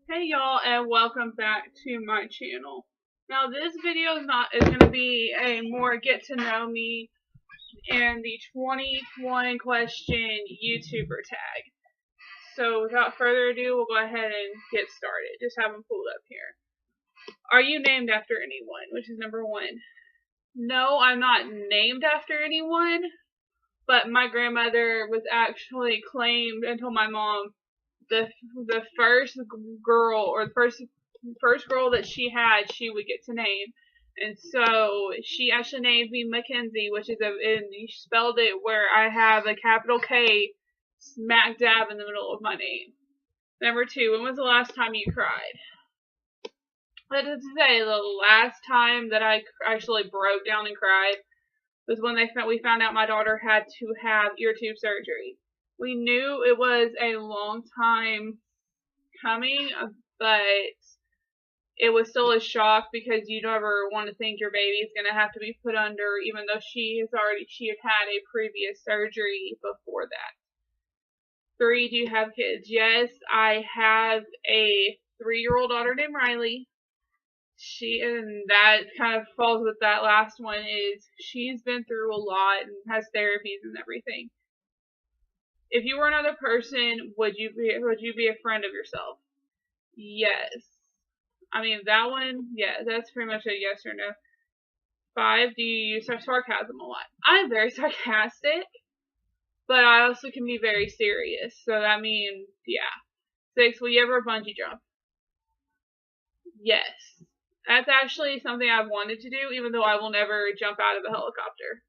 Hey y'all, and welcome back to my channel. Now this video is going to be a more get to know me and the 21 question YouTuber tag. So without further ado, we'll go ahead and get started. Just have them pulled up here. Are you named after anyone? Which is number one. No, I'm not named after anyone, but my grandmother was actually claimed and told my mom the first girl or the first girl that she had, she would get to name. And so she actually named me Mackenzie, which is and you spelled it where I have a capital K smack dab in the middle of my name. Number two, when was the last time you cried? Let's say the last time that I actually broke down and cried was when we found out my daughter had to have ear tube surgery. We knew it was a long time coming, but it was still a shock because you never want to think your baby's going to have to be put under, even though she had had a previous surgery before that. Three, do you have kids? Yes, I have a 3-year-old daughter named Riley. And that kind of falls with that last one, is she's been through a lot and has therapies and everything. If you were another person, would you be a friend of yourself? Yes. I mean, that one, yeah, that's pretty much a yes or no. 5, do you use sarcasm a lot? I'm very sarcastic, but I also can be very serious. So that means, yeah. 6, will you ever bungee jump? Yes. That's actually something I've wanted to do, even though I will never jump out of a helicopter.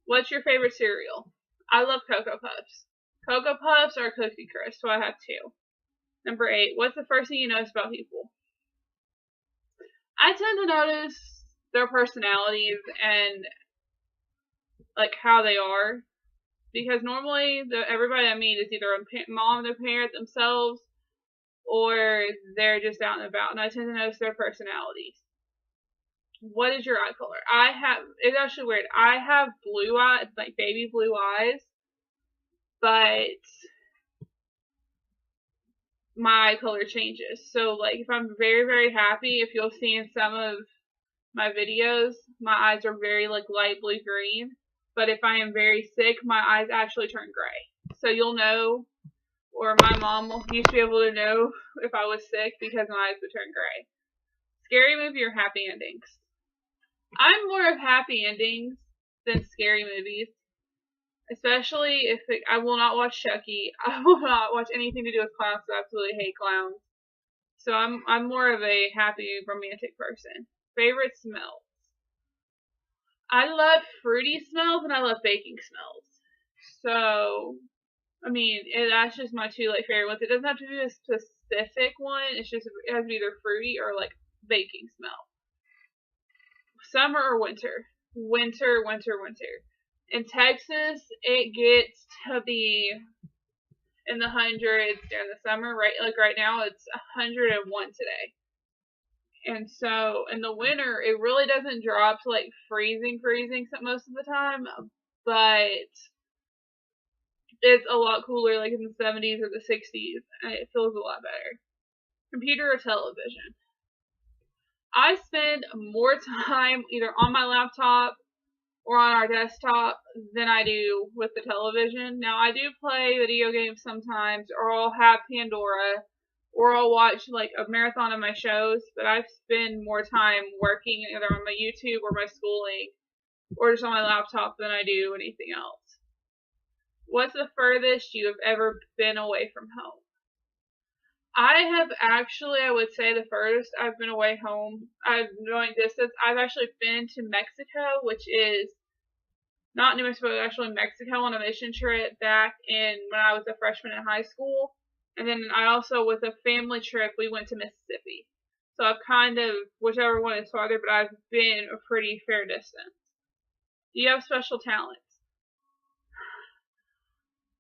What's your favorite cereal? I love Cocoa Puffs. Cocoa Puffs or Cookie Crisp, so I have 2. Number 8, what's the first thing you notice about people? I tend to notice their personalities and like how they are, because normally everybody I meet is either a mom and their parent themselves, or they're just out and about, and I tend to notice their personalities. What is your eye color? It's actually weird. I have blue eyes, like baby blue eyes, but my eye color changes. So like if I'm very, very happy, if you'll see in some of my videos, my eyes are very like light blue green. But if I am very sick, my eyes actually turn gray. So you'll know, or my mom used to be able to know if I was sick because my eyes would turn gray. Scary movie or happy endings? I'm more of happy endings than scary movies. Especially if I will not watch Chucky. I will not watch anything to do with clowns. I absolutely hate clowns. So I'm more of a happy romantic person. Favorite smells? I love fruity smells and I love baking smells. So I mean, that's just my 2 like favorite ones. It doesn't have to be a specific one. It has to be either fruity or like baking smell. Summer or winter? Winter, winter, winter. In Texas, it gets to be in the hundreds during the summer, right? Like right now, it's 101 today. And so in the winter, it really doesn't drop to like freezing most of the time, but it's a lot cooler, like in the 70s or the 60s, and it feels a lot better. Computer or television? I spend more time either on my laptop or on our desktop than I do with the television. Now, I do play video games sometimes, or I'll have Pandora, or I'll watch like a marathon of my shows, but I spend more time working either on my YouTube or my schooling, or just on my laptop than I do anything else. What's the furthest you have ever been away from home? I have actually, I would say the furthest I've been away home, I've going distance, I've actually been to Mexico, which is not New Mexico, actually Mexico, on a mission trip back when I was a freshman in high school. And then I also, with a family trip, we went to Mississippi. So I've kind of, whichever one is farther, but I've been a pretty fair distance. Do you have special talents?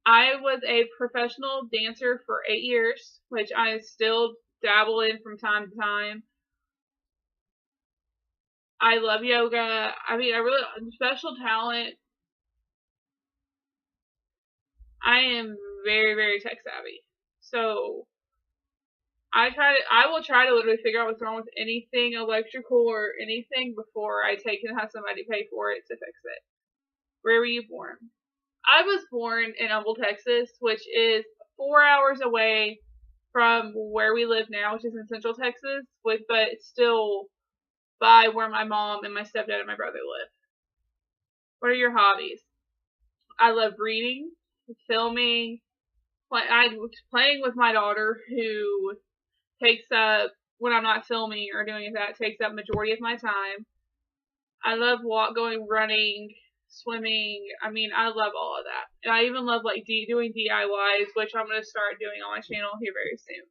I was a professional dancer for 8 years, which I still dabble in from time to time. I love yoga. I mean, special talent. I am very, very tech savvy. So I will try to literally figure out what's wrong with anything electrical or anything before I take and have somebody pay for it to fix it. Where were you born? I was born in Humble, Texas, which is 4 hours away from where we live now, which is in Central Texas, but it's still by where my mom and my stepdad and my brother live. What are your hobbies? I love reading, filming, playing with my daughter, who takes up, when I'm not filming or doing that, takes up majority of my time. I love going running, swimming. I mean, I love all of that. And I even love like doing DIYs, which I'm going to start doing on my channel here very soon.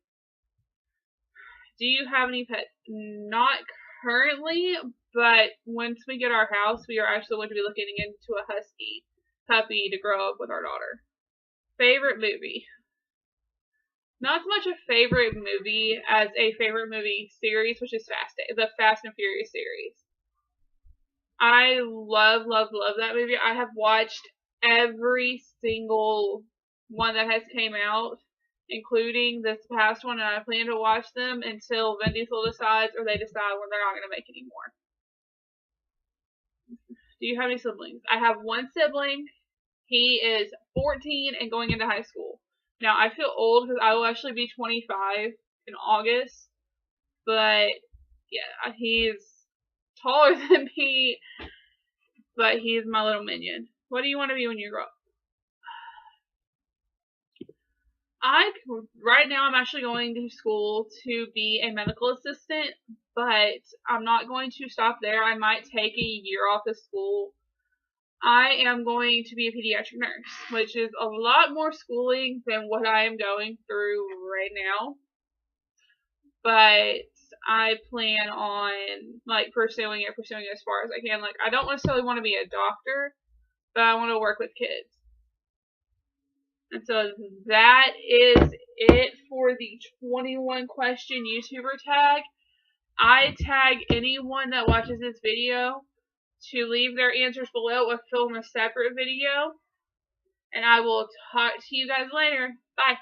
Do you have any pets? Not currently, but once we get our house, we are actually going to be looking into a husky puppy to grow up with our daughter. Favorite movie? Not so much a favorite movie as a favorite movie series, which is the Fast and Furious series. I love that movie. I have watched every single one that has came out, including this past one, and I plan to watch them until Vin Diesel decides, or they decide when they're not going to make any more. Do you have any siblings? I have one sibling. He is 14 and going into high school. Now, I feel old because I will actually be 25 in August, but yeah, he's taller than me, but he's my little minion. What do you want to be when you grow up? Right now I'm actually going to school to be a medical assistant, but I'm not going to stop there. I might take a year off of school. I am going to be a pediatric nurse, which is a lot more schooling than what I am going through right now. But I plan on pursuing it as far as I can. I don't necessarily want to be a doctor, but I want to work with kids. And so that is it for the 21 question YouTuber tag. I tag anyone that watches this video to leave their answers below or film a separate video. And I will talk to you guys later. Bye.